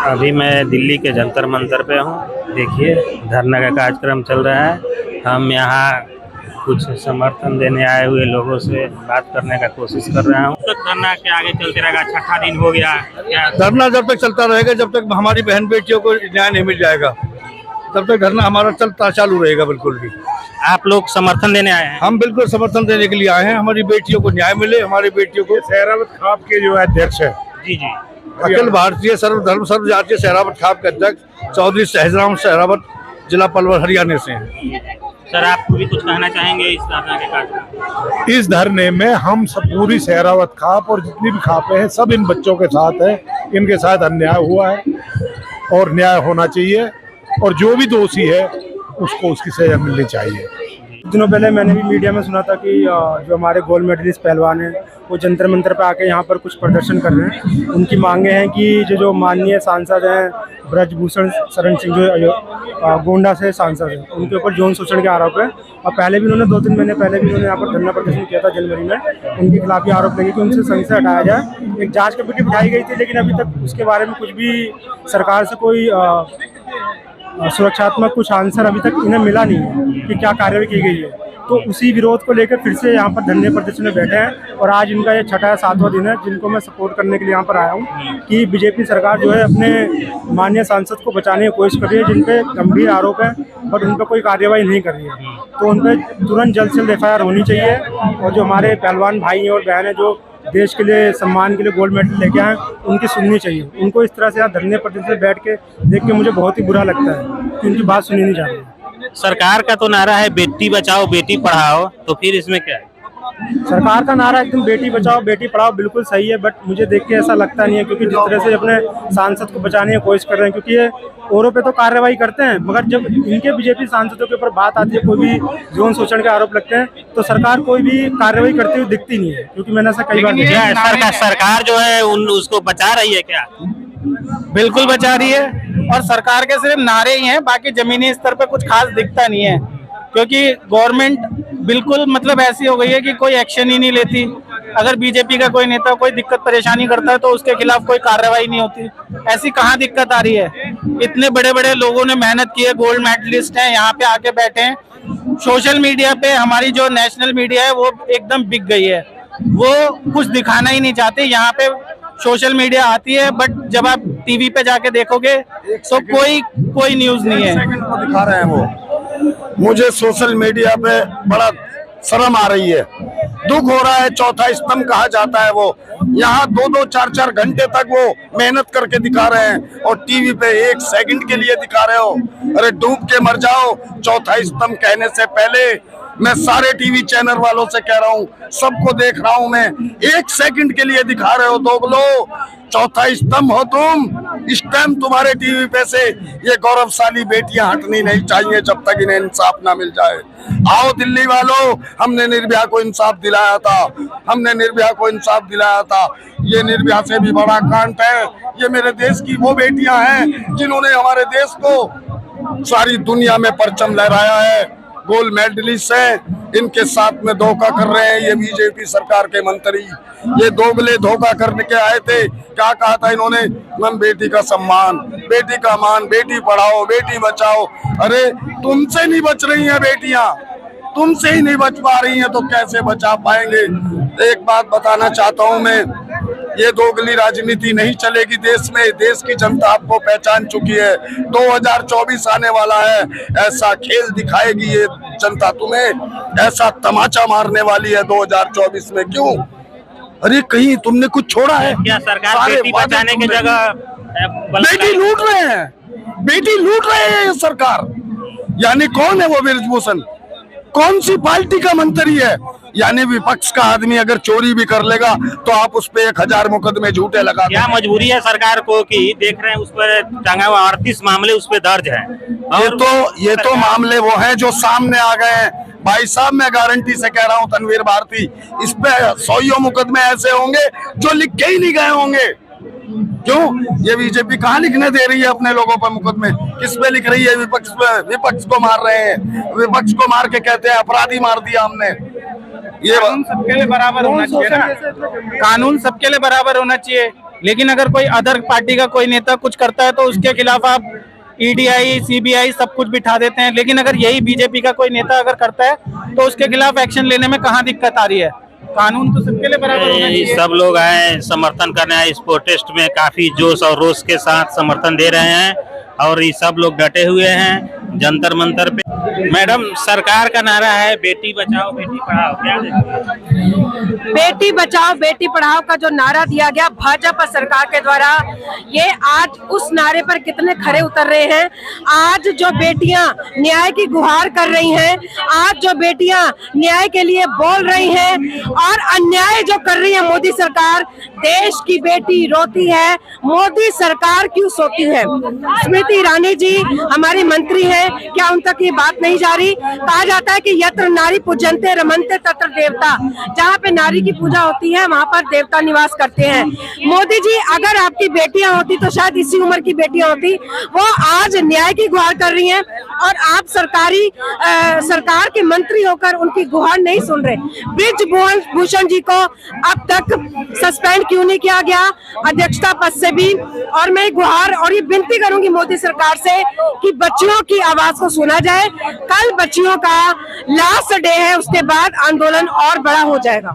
अभी मैं दिल्ली के जंतर मंतर पे हूँ। देखिए धरना का कार्यक्रम चल रहा है। हम यहाँ कुछ समर्थन देने आए हुए लोगों से बात करने का कोशिश कर रहा हूँ। तक धरना के आगे चलते रहेगा? छठा दिन हो गया क्या? धरना जब तक चलता रहेगा, जब तक हमारी बहन बेटियों को न्याय नहीं मिल जाएगा तब तक धरना हमारा चालू रहेगा। बिल्कुल भी आप लोग समर्थन देने आए हैं? हम बिल्कुल समर्थन देने के लिए आए हैं। हमारी बेटियों को न्याय मिले, हमारी बेटियों को। सहरावत खाप के जो अध्यक्ष है, जी जी, अखिल भारतीय सर्वधर्म सर्वजातीय सहरावत खाप के अध्यक्ष चौधरी सहजराम सहरावत, जिला पलवल, हरियाणा से हैं। सर आप भी कुछ कहना चाहेंगे इस धरना के कार्यक्रम? इस धरने में हम सब पूरी सहरावत खाप और जितनी भी खापें हैं सब इन बच्चों के साथ है। इनके साथ अन्याय हुआ है और न्याय होना चाहिए और जो भी दोषी है उसको उसकी सजा मिलनी चाहिए। दिनों पहले मैंने भी मीडिया में सुना था कि जो हमारे गोल्ड मेडलिस्ट पहलवान हैं वो जंतर मंतर पे आके यहाँ पर कुछ प्रदर्शन कर रहे हैं। उनकी मांगे हैं कि जो माननीय सांसद हैं ब्रजभूषण शरण सिंह, जो गोंडा से सांसद हैं, उनके ऊपर यौन शोषण के आरोप है। और पहले भी उन्होंने 2-3 महीने पहले भी उन्होंने यहाँ पर धरना प्रदर्शन किया था जनवरी में। उनके खिलाफ भी आरोप लगे कि उनसे संघ से हटाया जाए। एक जाँच कमेटी बिठाई गई थी, लेकिन अभी तक उसके बारे में कुछ भी सरकार से कोई सुरक्षात्मक कुछ आंसर अभी तक इन्हें मिला नहीं है कि क्या कार्रवाई की गई है। तो उसी विरोध को लेकर फिर से यहाँ पर धरने प्रदर्शन में बैठे हैं और आज इनका ये छठा या 7वां दिन है, जिनको मैं सपोर्ट करने के लिए यहाँ पर आया हूँ कि बीजेपी सरकार जो है अपने माननीय सांसद को बचाने की कोशिश कर रही है, जिन पे गंभीर आरोप है बट उन पर कोई कार्रवाई नहीं कर रही है। तो उन पर तुरंत जल्द से जल्द FIR होनी चाहिए और जो हमारे पहलवान भाई और बहन है जो देश के लिए सम्मान के लिए गोल्ड मेडल लेके आए, उनकी सुननी चाहिए। उनको इस तरह से यहाँ धरने प्रदर्शन में बैठ के देख के मुझे बहुत ही बुरा लगता है कि उनकी बात सुनी नहीं जा रही। सरकार का तो नारा है बेटी बचाओ बेटी पढ़ाओ, तो फिर इसमें क्या है? सरकार का नारा एकदम बेटी बचाओ बेटी पढ़ाओ बिल्कुल सही है, बट मुझे देख के ऐसा लगता नहीं है, क्योंकि जिस तरह से अपने सांसद को बचाने की कोशिश कर रहे हैं, क्योंकि ये औरों पे तो कार्रवाई करते हैं मगर जब इनके बीजेपी सांसदों के ऊपर बात आती है, कोई भी यौन शोषण के आरोप लगते हैं, तो सरकार कोई भी कार्रवाई करती हुई दिखती नहीं है। क्योंकि मैंने ऐसा कई बार देखा। सरकार जो है उसको बचा रही है क्या? बिल्कुल बचा रही है और सरकार के सिर्फ नारे ही हैं, बाकी जमीनी स्तर पे कुछ खास दिखता नहीं है। क्योंकि गवर्नमेंट बिल्कुल मतलब ऐसी हो गई है कि कोई एक्शन ही नहीं लेती। अगर बीजेपी का कोई नेता कोई दिक्कत परेशानी करता है तो उसके खिलाफ कोई कार्रवाई नहीं होती। ऐसी कहाँ दिक्कत आ रही है? इतने बड़े बड़े लोगों ने मेहनत की है, गोल्ड मेडलिस्ट हैं, यहाँ पे आके बैठे हैं। सोशल मीडिया पे हमारी जो नेशनल मीडिया है वो एकदम बिक गई है, वो कुछ दिखाना ही नहीं चाहते। यहाँ पे सोशल मीडिया आती है बट जब आप टीवी पे जाके देखोगे तो कोई न्यूज नहीं है। दिखा रहे हैं वो। मुझे सोशल मीडिया पे बड़ा शर्म आ रही है, दुख हो रहा है। चौथा स्तंभ कहा जाता है वो, यहाँ 2-2, 4-4 घंटे तक वो मेहनत करके दिखा रहे हैं और टीवी पे 1 सेकंड के लिए दिखा रहे हो। अरे डूब के मर जाओ। चौथा स्तंभ कहने से पहले मैं सारे टीवी चैनल वालों से कह रहा हूँ, सबको देख रहा हूँ मैं, 1 सेकंड के लिए दिखा रहे हो दोगलो। चौथा स्तंभ हो तुम। इस टाइम तुम्हारे टीवी पे से ये गौरवशाली बेटियां हटनी नहीं चाहिए जब तक इन्हें इंसाफ ना मिल जाए। आओ दिल्ली वालों, हमने निर्भया को इंसाफ दिलाया था, हमने निर्भया को इंसाफ दिलाया था। ये निर्भया से भी बड़ा कांड है। ये मेरे देश की वो बेटियां हैं जिन्होंने हमारे देश को सारी दुनिया में परचम लहराया है। गोल्ड मेडलिस्ट हैं, इनके साथ में धोखा कर रहे हैं ये बीजेपी सरकार के मंत्री। ये दोगले धोखा करने के आए थे। क्या कहा था इन्होंने? मन बेटी का सम्मान, बेटी का मान, बेटी पढ़ाओ बेटी बचाओ। अरे तुमसे नहीं बच रही हैं बेटियां, तुमसे ही नहीं बच पा रही हैं तो कैसे बचा पाएंगे? एक बात बताना चाहता हूं मैं, ये दोगली राजनीति नहीं चलेगी देश में। देश की जनता आपको पहचान चुकी है। 2024 आने वाला है, ऐसा खेल दिखाएगी ये जनता तुम्हें, ऐसा तमाचा मारने वाली है 2024 में। क्यों? अरे कहीं तुमने कुछ छोड़ा है क्या? सरकार बेटी बचाने की जगह बेटी लूट रहे हैं, बेटी लूट रहे हैं ये सरकार। यानी कौन है वो ब्रजभूषण? कौन सी पार्टी का मंत्री है? यानी विपक्ष का आदमी अगर चोरी भी कर लेगा तो आप उस पे 1000 मुकदमे झूठे लगा। क्या मजबूरी है सरकार को कि देख रहे हैं उस पर टंगा हुआ 38 मामले उस पे दर्ज हैं? ये तो मामले वो हैं जो सामने आ गए हैं। भाई साहब मैं गारंटी से कह रहा हूँ तनवीर भारती, इस पे 100 मुकदमे ऐसे होंगे जो लिखे ही नहीं गए होंगे। क्यों? ये बीजेपी कहाँ लिखने दे रही है अपने लोगों पर मुकदमे? किस पे लिख रही है? विपक्ष पे। विपक्ष को मार रहे हैं, विपक्ष को मार के कहते हैं अपराधी मार दिया हमने। ये कानून सबके लिए बराबर होना चाहिए ना, कानून सबके लिए बराबर होना चाहिए। लेकिन अगर कोई अदर पार्टी का कोई नेता कुछ करता है तो उसके खिलाफ आप ईडीआई, सीबीआई सब कुछ बिठा देते हैं। लेकिन अगर यही बीजेपी का कोई नेता अगर करता है तो उसके खिलाफ एक्शन लेने में कहाँ दिक्कत आ रही है? कानून तो सबके लिए बराबर होना चाहिए। सब लोग आए समर्थन करने आए, इस प्रोटेस्ट में काफी जोश और रोष के साथ समर्थन दे रहे हैं और ये सब लोग डटे हुए हैं जंतर मंतर पे। मैडम, सरकार का नारा है बेटी बचाओ बेटी पढ़ाओ, क्या देखते हैं? बेटी बचाओ बेटी पढ़ाओ का जो नारा दिया गया भाजपा सरकार के द्वारा, ये आज उस नारे पर कितने खरे उतर रहे हैं। आज जो बेटियां न्याय की गुहार कर रही हैं, आज जो बेटियां न्याय के लिए बोल रही हैं और अन्याय जो कर रही है मोदी सरकार, देश की बेटी रोती है, मोदी सरकार क्यों सोती है। स्मृति ईरानी जी हमारी मंत्री है, क्या उन तक ये बात नहीं जा रही? कहा जाता है कि यत्र नारी पूजन्ते रमन्ते तत्र देवता, जहाँ पे नारी की पूजा होती है वहाँ पर देवता निवास करते हैं। मोदी जी, अगर आपकी बेटियां होती तो शायद इसी उम्र की बेटियां होती। वो आज न्याय की गुहार कर रही हैं और आप सरकार के मंत्री होकर उनकी गुहार नहीं सुन रहे। ब्रिज भूषण जी को अब तक सस्पेंड क्यों नहीं किया गया अध्यक्षता पद से भी? और मैं गुहार और ये विनती करूंगी मोदी सरकार से कि बच्चियों की आवाज को सुना जाए। कल बच्चियों का लास्ट डे है, उसके बाद आंदोलन और बड़ा हो जाएगा।